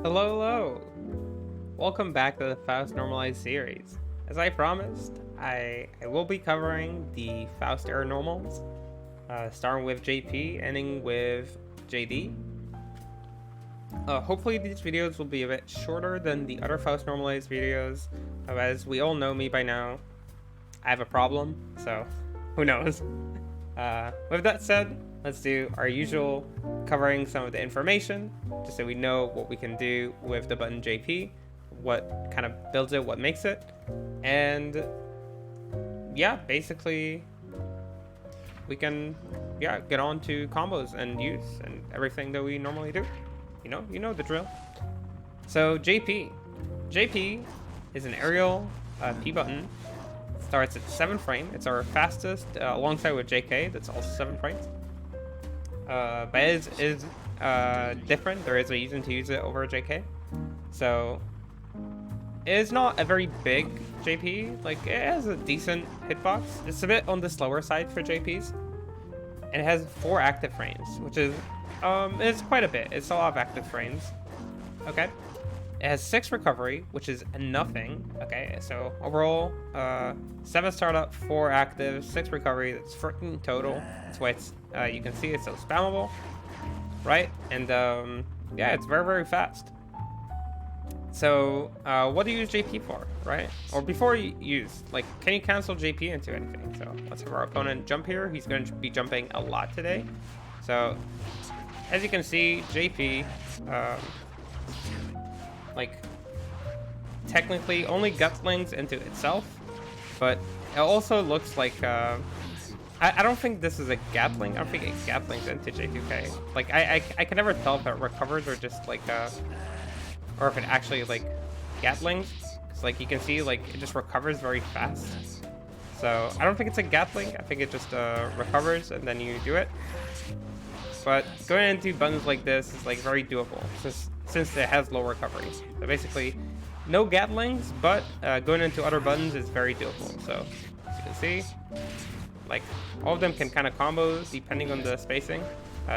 Hello, hello! Welcome back to the Faust Normalized series. As I promised, I will be covering the Faust era normals, starting with JP, ending with JD. Hopefully these videos will be a bit shorter than the other Faust Normalized videos. As we all know me by now, I have a problem, so who knows. With that said, let's do our usual covering some of the information, just so we know what we can do with the button JP, what kind of builds it, what makes it, and yeah, basically we can get on to combos and use and everything that we normally do. You know the drill. So JP is an aerial P button. Starts at 7 frame. It's our fastest, alongside with JK. That's also 7 frames. But it is different. There is a reason to use it over JK. So it is not a very big JP. Like, it has a decent hitbox. It's a bit on the slower side for JPs. And it has 4 active frames, which is it's quite a bit. It's a lot of active frames. Okay. It has 6 recovery, which is nothing. Okay, so overall, 7 startup, 4 active, 6 recovery. That's 14 total. That's why it's you can see it's so spammable, right? And yeah, it's very, very fast. So what do you use JP for, right? Or before you use, like, can you cancel JP into anything? So let's have our opponent jump here. He's going to be jumping a lot today. So as you can see, JP. Like, technically only gutlings into itself, but it also looks like I don't think this is a gatling. I don't think it gatlings into J2K. Like, I can never tell if it recovers or just like or if it actually like gatlings. Cause like you can see, like, it just recovers very fast. So I don't think it's a gatling. I think it just recovers and then you do it. But going into buttons like this is like very doable since it has low recovery. So basically, no gatlings, but going into other buttons is very doable. So as you can see, like, all of them can kind of combo depending on the spacing.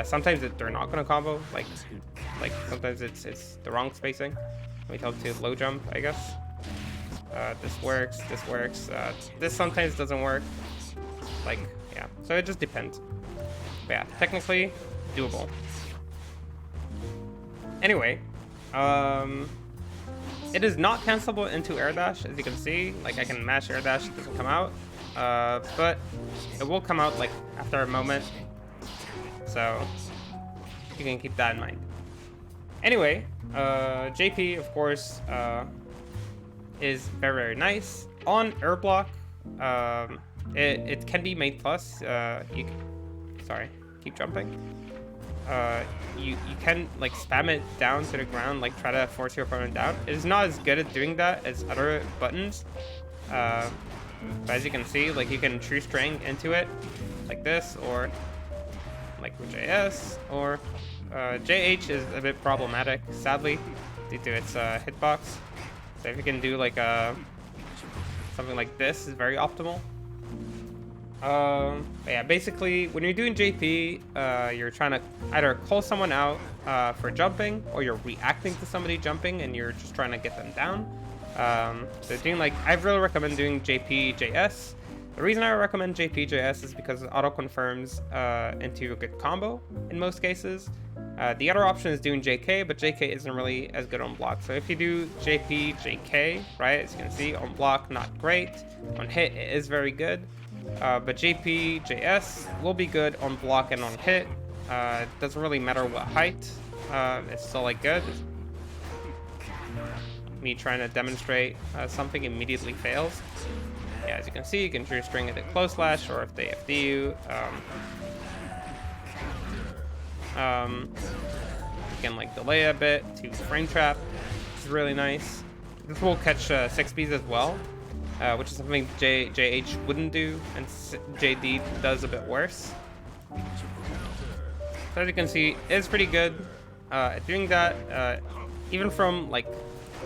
Sometimes they're not going to combo. Like sometimes it's the wrong spacing. We tell to low jump, I guess. This works. This works. This sometimes doesn't work. Like, yeah. So it just depends. But yeah, technically doable. Anyway, it is not cancelable into air dash, as you can see. Like, I can mash air dash, it doesn't come out, but it will come out like after a moment, so you can keep that in mind. Anyway, JP, of course, is very, very nice on air block. It can be made plus. Sorry, keep jumping. You can like spam it down to the ground, like try to force your opponent down. It is not as good at doing that as other buttons, but as you can see, like, you can true string into it like this, or like with JS, or JH is a bit problematic, sadly, due to its hitbox. So if you can do like something like this, is very optimal. Yeah, basically, when you're doing JP, you're trying to either call someone out for jumping, or you're reacting to somebody jumping and you're just trying to get them down. So doing, like, I really recommend doing JP-JS. The reason I recommend JP-JS is because it auto confirms into a good combo in most cases. The other option is doing JK, but JK isn't really as good on block. So if you do JP-JK, right, as you can see, on block, not great. On hit, it is very good. But JP-JS will be good on block and on hit. It doesn't really matter what height. It's still, like, good. Me trying to demonstrate something immediately fails. Yeah, as you can see, you can true string it at close slash, or if they FD you. You can, like, delay a bit to frame trap, which is really nice. This will catch 6Bs as well. Which is something JH wouldn't do, and JD does a bit worse. So as you can see, it's pretty good at doing that, even from, like,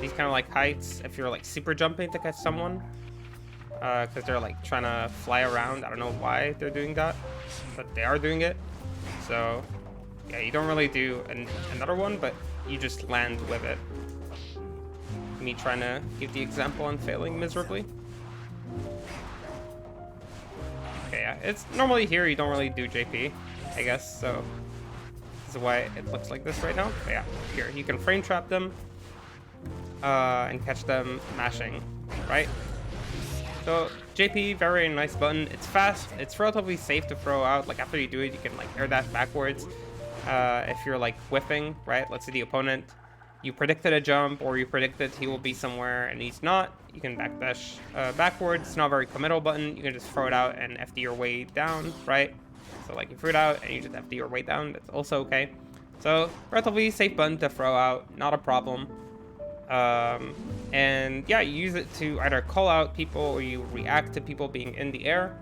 these kind of, like, heights. If you're, like, super jumping to catch someone, because they're, like, trying to fly around. I don't know why they're doing that, but they are doing it. So yeah, you don't really do another one, but you just land with it. Me trying to give the example and failing miserably. Okay, yeah, it's normally here you don't really do JP, I guess, so this is why it looks like this right now. But yeah, here, you can frame trap them and catch them mashing, right? So JP, very nice button. It's fast, it's relatively safe to throw out. Like after you do it, you can like air dash backwards. If you're like whiffing, right? Let's say the opponent, you predicted a jump or you predicted he will be somewhere and he's not, you can backdash backwards. It's not a very committal button. You can just throw it out and FD your way down, right? So like you threw it out and you just FD your way down, that's also okay. So relatively safe button to throw out, not a problem. And yeah, you use it to either call out people or you react to people being in the air.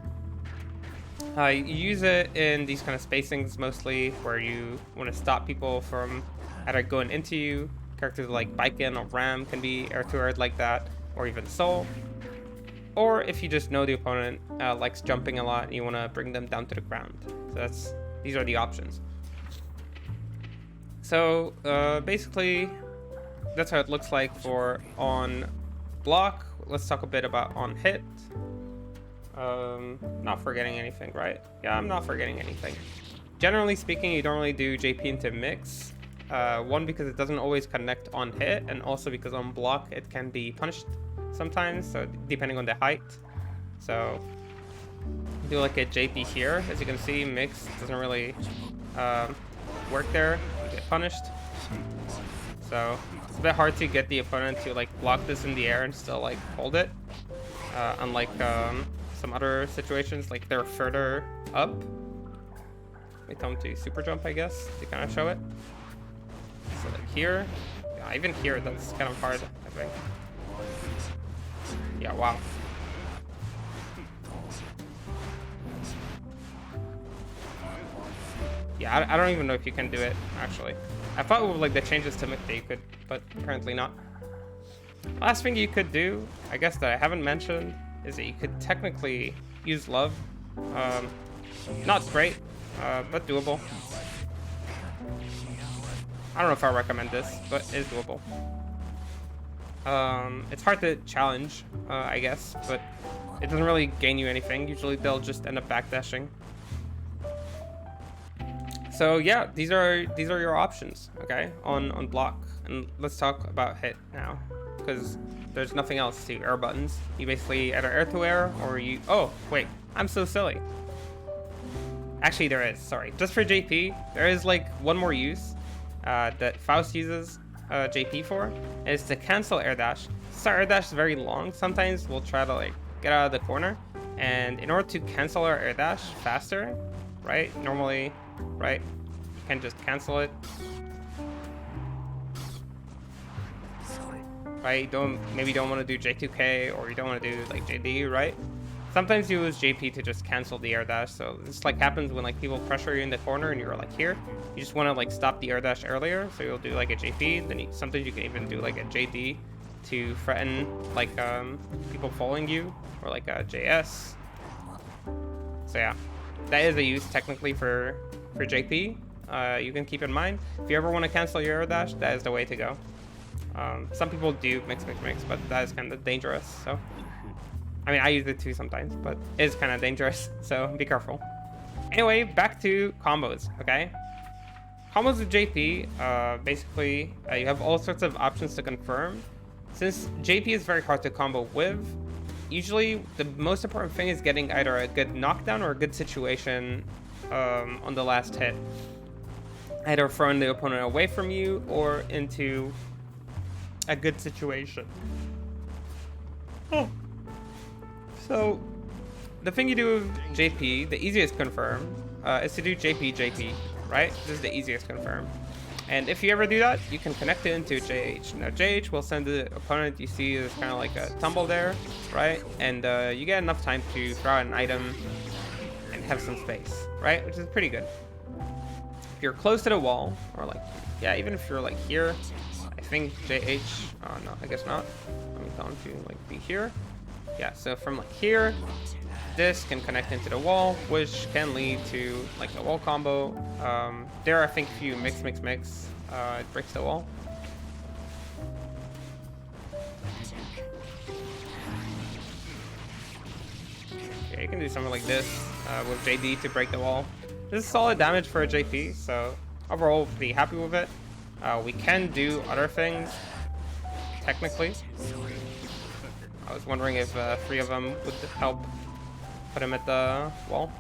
You use it in these kind of spacings mostly where you want to stop people from either going into you. Characters like Baiken or Ram can be air to air like that, or even Soul. Or if you just know the opponent likes jumping a lot and you want to bring them down to the ground. So these are the options. So basically, that's how it looks like for on block. Let's talk a bit about on hit. Not forgetting anything, right? Yeah, I'm not forgetting anything. Generally speaking, you don't really do JP into mix. One, because it doesn't always connect on hit, and also because on block it can be punished sometimes, so depending on the height. So do like a JP here. As you can see, mix doesn't really work there. You get punished. So it's a bit hard to get the opponent to like block this in the air and still like hold it. Unlike some other situations, like they're further up. We come to super jump, I guess, to kind of show it. So like here, yeah, even here, that's kind of hard, I think. Yeah, wow. Yeah, I don't even know if you can do it, actually. I thought with like the changes to Mick that you could, but apparently not. Last thing you could do, I guess that I haven't mentioned, is that you could technically use love. Not great, but doable. I don't know if I recommend this, but it's doable. It's hard to challenge, I guess, but it doesn't really gain you anything. Usually they'll just end up backdashing. So yeah, these are your options, okay, on block. And let's talk about hit now, because there's nothing else to air buttons. You basically either air to air or you. Oh wait, I'm so silly. Actually, there is. Sorry, just for JP, there is like one more use that Faust uses JP for, is to cancel air dash. So air dash is very long. Sometimes we'll try to like get out of the corner, and in order to cancel our air dash faster, right? Normally, right? You can just cancel it. Right? Maybe you don't want to do J2K or you don't want to do like JD, right? Sometimes you use JP to just cancel the air dash. So this like happens when like people pressure you in the corner and you're like here. You just want to like stop the air dash earlier. So you'll do like a JP. Then sometimes you can even do like a JD to threaten like people following you, or like a JS. So yeah, that is a use technically for JP. You can keep in mind, if you ever want to cancel your air dash, that is the way to go. Some people do mix, but that is kind of dangerous. So, I mean, I use it too sometimes, but it is kind of dangerous. So be careful. Anyway, back to combos. Okay, combos with JP. Basically, you have all sorts of options to confirm. Since JP is very hard to combo with, usually the most important thing is getting either a good knockdown or a good situation on the last hit. Either throwing the opponent away from you or into a good situation. Oh. So the thing you do with JP, the easiest confirm, is to do JP, right? This is the easiest confirm. And if you ever do that, you can connect it into JH. Now JH will send the opponent you see is kind of like a tumble there, right? And you get enough time to throw out an item and have some space, right? Which is pretty good. If you're close to the wall, or like, yeah, even if you're like here, I think JH, oh no, I guess not. I'm going to like be here. Yeah, so from like here, this can connect into the wall, which can lead to like a wall combo. There are, I think, a few mix It breaks the wall. Okay, you can do something like this with JD to break the wall. This is solid damage for a JP, so overall pretty happy with it. We can do other things, technically. I was wondering if 3 of them would help put him at the wall.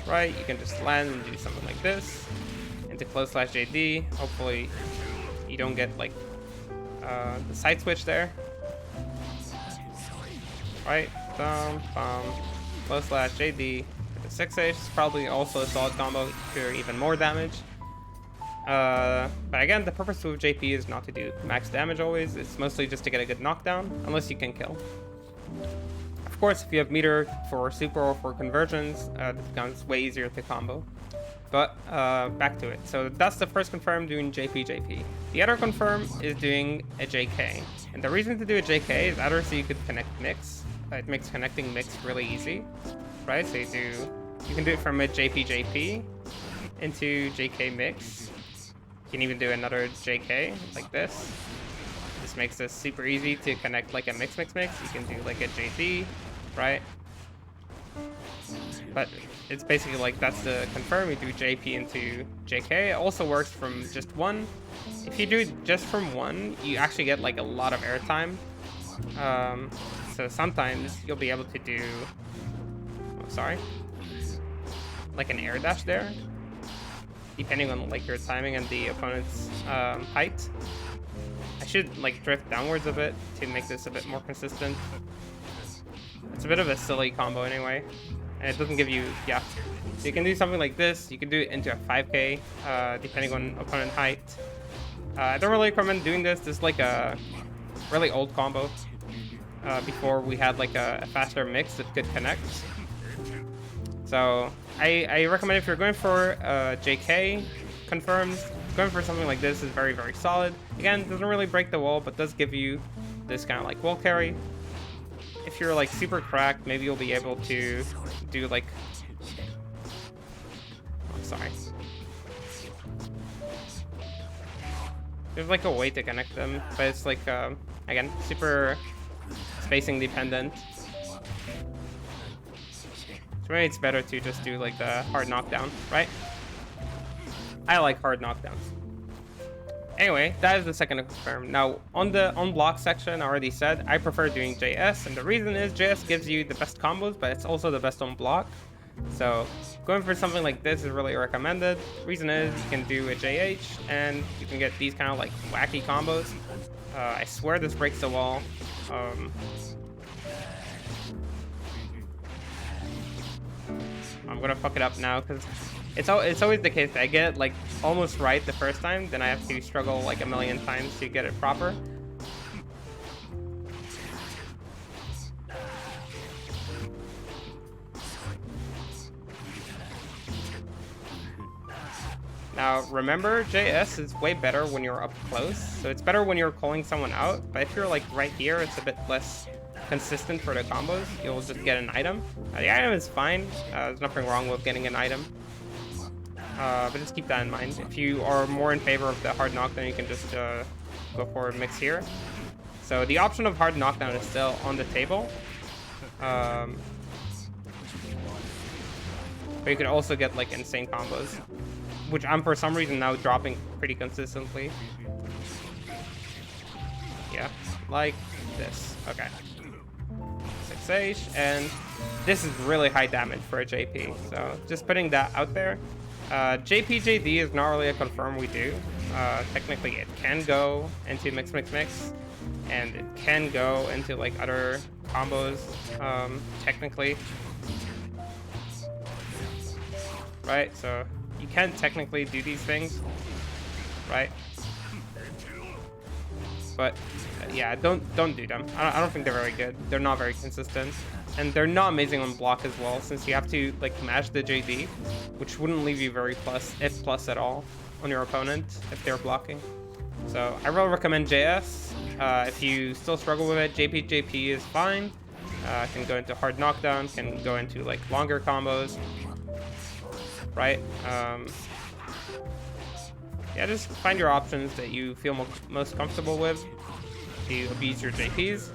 Right, you can just land and do something like this into close slash JD. Hopefully you don't get like the side switch there. Right, close slash JD with the 6H is probably also a solid combo for even more damage. But again, the purpose of JP is not to do max damage always. It's mostly just to get a good knockdown, unless you can kill. Of course, if you have meter for super or for conversions, it becomes way easier to combo. But back to it. So that's the first confirm, doing JP. The other confirm is doing a JK. And the reason to do a JK is either so you could connect mix. It makes connecting mix really easy, right? So you can do it from a JP into JK mix. You can even do another JK like this. This makes this super easy to connect like a mix. You can do like a JD, right? But it's basically like that's the confirm. You do JP into JK. It also works from just one. If you do it just from one, you actually get like a lot of airtime. So sometimes you'll be able to do, like an air dash there, depending on like your timing and the opponent's height. I should like drift downwards a bit to make this a bit more consistent. It's a bit of a silly combo anyway, and it doesn't give you, yeah. So you can do something like this. You can do it into a 5K, depending on opponent height. I don't really recommend doing this. This is like a really old combo. Before we had like a faster mix that could connect. So I recommend if you're going for JK confirms, going for something like this is very, very solid. Again, doesn't really break the wall, but does give you this kind of like wall carry. If you're like super cracked, maybe you'll be able to do like, there's like a way to connect them, but it's like, again, super spacing dependent. So maybe it's better to just do like the hard knockdown, right? I like hard knockdowns. Anyway, that is the second confirm. Now, on the unblock section, I already said I prefer doing JS, and the reason is JS gives you the best combos, but it's also the best on block. So going for something like this is really recommended. Reason is you can do a JH, and you can get these kind of like wacky combos. I swear this breaks the wall. I'm gonna fuck it up now because it's always the case that I get it like almost right the first time, then I have to struggle like a million times to get it proper. Now remember, JS is way better when you're up close, so it's better when you're calling someone out, but if you're like right here, it's a bit less consistent for the combos. You'll just get an item. The item is fine, there's nothing wrong with getting an item, but just keep that in mind. If you are more in favor of the hard knockdown, you can just go for a mix here. So the option of hard knockdown is still on the table, but you could also get like insane combos, which I'm for some reason now dropping pretty consistently. Yeah, like this. Okay. 6H, and this is really high damage for a JP, so just putting that out there. JD is not really a confirm we do. Technically it can go into mix, and it can go into like other combos, technically. Right, so you can technically do these things, right? But yeah, don't do them. I don't think they're very good. They're not very consistent, and they're not amazing on block as well, since you have to like match the JD, which wouldn't leave you very plus, if plus at all, on your opponent if they're blocking. So I really recommend JS. If you still struggle with it, JP is fine. Can go into hard knockdown, can go into like longer combos, right? yeah, just find your options that you feel most comfortable with to abuse your JPs.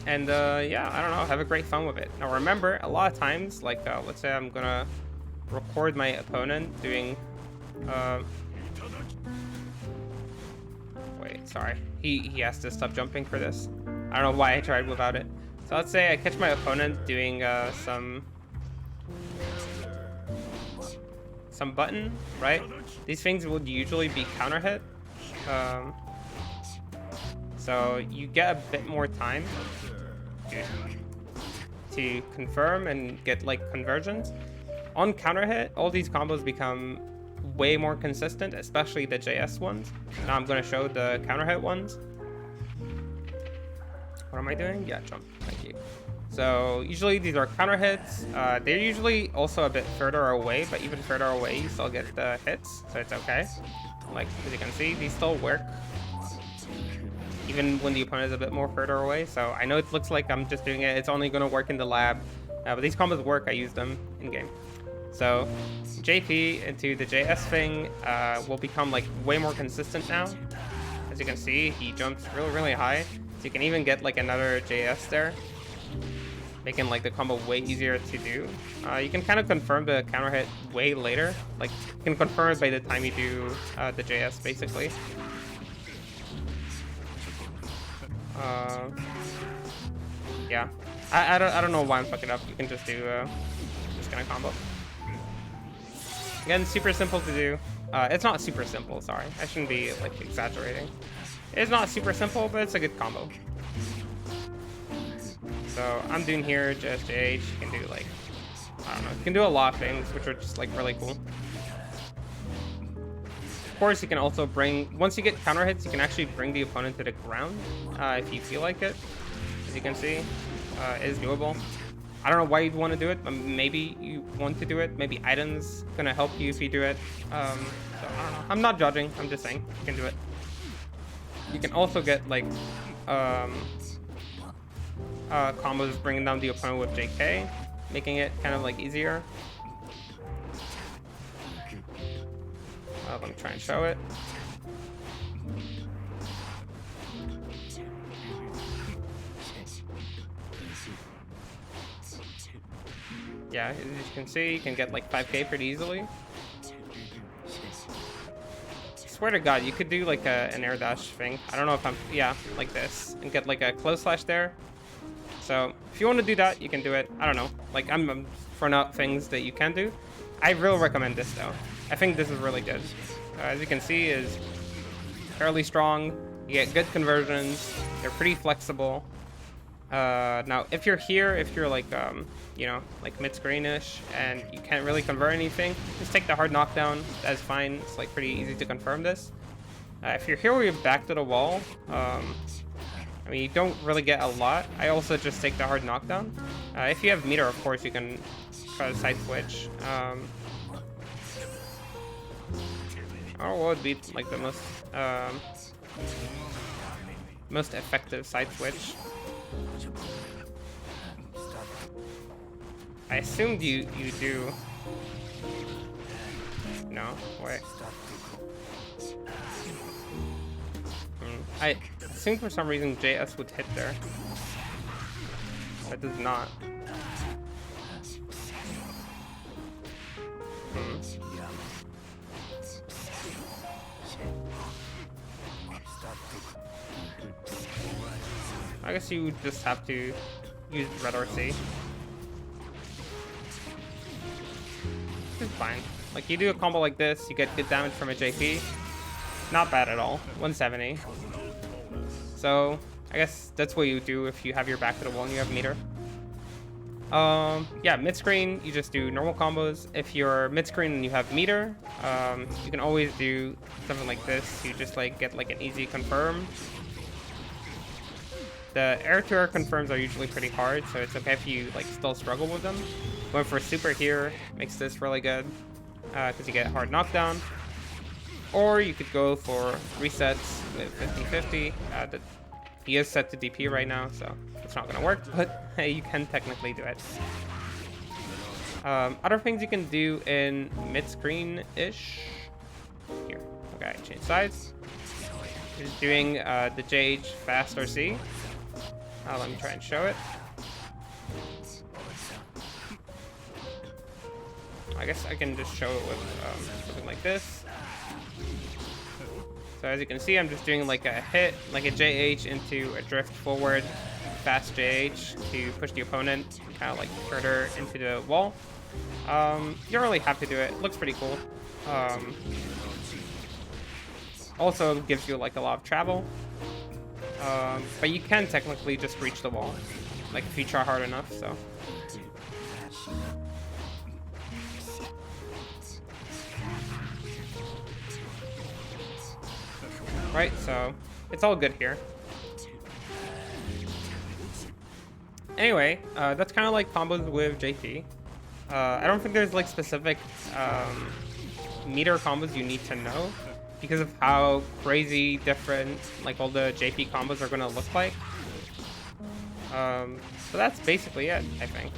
And yeah, I don't know, have a great fun with it. Now remember, a lot of times, like let's say I'm gonna record my opponent doing wait, sorry, he has to stop jumping for this. I don't know why I tried without it. So let's say I catch my opponent doing some button, right? These things would usually be counter hit, so you get a bit more time to confirm and get like conversions. On counter hit, all these combos become way more consistent, especially the JS ones. Now I'm going to show the counter hit ones. What am I doing? Yeah, jump. Thank you. So usually these are counter hits. They're usually also a bit further away, but even further away you still get the hits, so it's okay. Like as you can see, these still work even when the opponent is a bit more further away. So I know it looks like I'm just doing it, it's only going to work in the lab, but these combos work. I use them in game. So JP into the JS thing will become like way more consistent now. As you can see, he jumps really high, so you can even get like another JS there, making like the combo way easier to do. You can kind of confirm the counter hit way later. Like you can confirm it by the time you do the JS basically. Yeah, I don't know why I'm fucking up. You can just do this kind of combo. Again, super simple to do. It's not super simple, sorry. I shouldn't be like exaggerating. It's not super simple, but it's a good combo. So I'm doing here just JH. You can do like, I don't know, you can do a lot of things which are just like really cool. Of course, you can also bring, once you get counter hits, you can actually bring the opponent to the ground if you feel like it. As you can see, it is doable. I don't know why you'd want to do it, but maybe you want to do it. Maybe items gonna help you if you do it. So I don't know. I'm not judging. I'm just saying you can do it. You can also get like combos bringing down the opponent with JK, making it kind of like easier. Let me try and show it. Yeah, as you can see, you can get like 5k pretty easily. I swear to God, you could do like an air dash thing. I don't know if I'm, yeah, like this, and get like a close slash there. So if you want to do that, you can do it. I don't know, like I'm throwing out things that you can do. I really recommend this though. I think this is really good. As you can see, is fairly strong. You get good conversions. They're pretty flexible. Now, if you're here, if you're like, you know, like mid-screen-ish, and you can't really convert anything, just take the hard knockdown. That's fine. It's like pretty easy to confirm this. If you're here where you're back to the wall, I mean, you don't really get a lot. I also just take the hard knockdown. If you have meter, of course, you can try to side switch. Or what would be like the most effective side switch? I assumed you do. No, wait. I assumed for some reason JS would hit there. That does not. I guess you would just have to use red RC. It's fine. Like you do a combo like this, you get good damage from a JP. Not bad at all. 170. So I guess that's what you do if you have your back to the wall and you have meter. Yeah, mid-screen, you just do normal combos. If you're mid-screen and you have meter, you can always do something like this. You just like get like an easy confirm. The air-to-air confirms are usually pretty hard, so it's okay if you like still struggle with them. Going for super here makes this really good because you get hard knockdown. Or you could go for resets with 50-50. He is set to DP right now, so it's not going to work, but hey, you can technically do it. Other things you can do in mid-screen-ish. Here. Okay, change size. Just doing the JH fast RC. Let me try and show it. I guess I can just show it with something like this. So as you can see, I'm just doing like a hit, like a JH into a drift forward, fast JH to push the opponent, kind of like turn her into the wall. You don't really have to do it. It looks pretty cool. Also gives you like a lot of travel. But you can technically just reach the wall, like if you try hard enough, so. Right, so it's all good here. Anyway, that's kind of like combos with JP. I don't think there's like specific meter combos you need to know because of how crazy different like all the JP combos are gonna look like. So that's basically it, I think.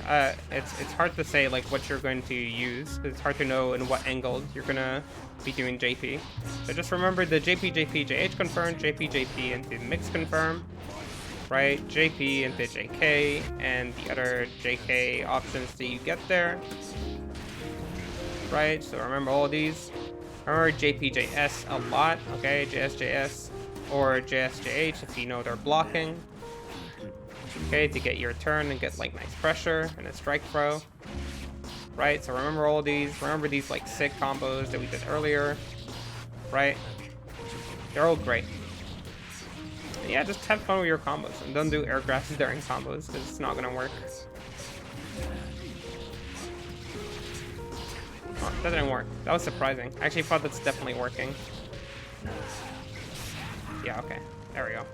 It's hard to say like what you're going to use because it's hard to know in what angles you're gonna be doing JP. So just remember the JP, JP, JH confirm, JP, JP into mix confirm, right? JP into JK and the other JK options that you get there, right? So remember all of these. Remember JPJS a lot, okay? JSJS or JSJH if you know they're blocking. Okay, to get your turn and get like nice pressure and a strike throw. Right, so remember all of these. Remember these like sick combos that we did earlier. Right? They're all great. And yeah, just have fun with your combos and don't do air grabs during combos because it's not gonna work. Oh, that didn't work. That was surprising. I actually thought that's definitely working. Yeah, okay. There we go.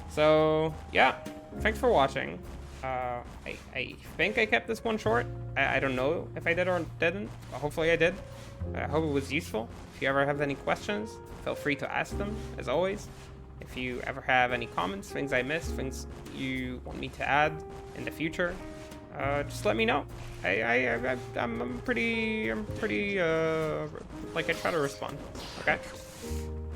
So, yeah. Thanks for watching. I think I kept this one short. I don't know if I did or didn't. But hopefully I did. I hope it was useful. If you ever have any questions, feel free to ask them, as always. If you ever have any comments, things I missed, things you want me to add in the future, just let me know. I'm pretty, like I try to respond, okay?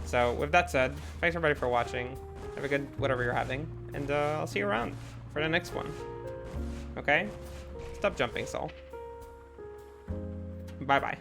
So with that said, thanks everybody for watching. Have a good whatever you're having, and I'll see you around for the next one. Okay? Stop jumping, Saul. Bye-bye.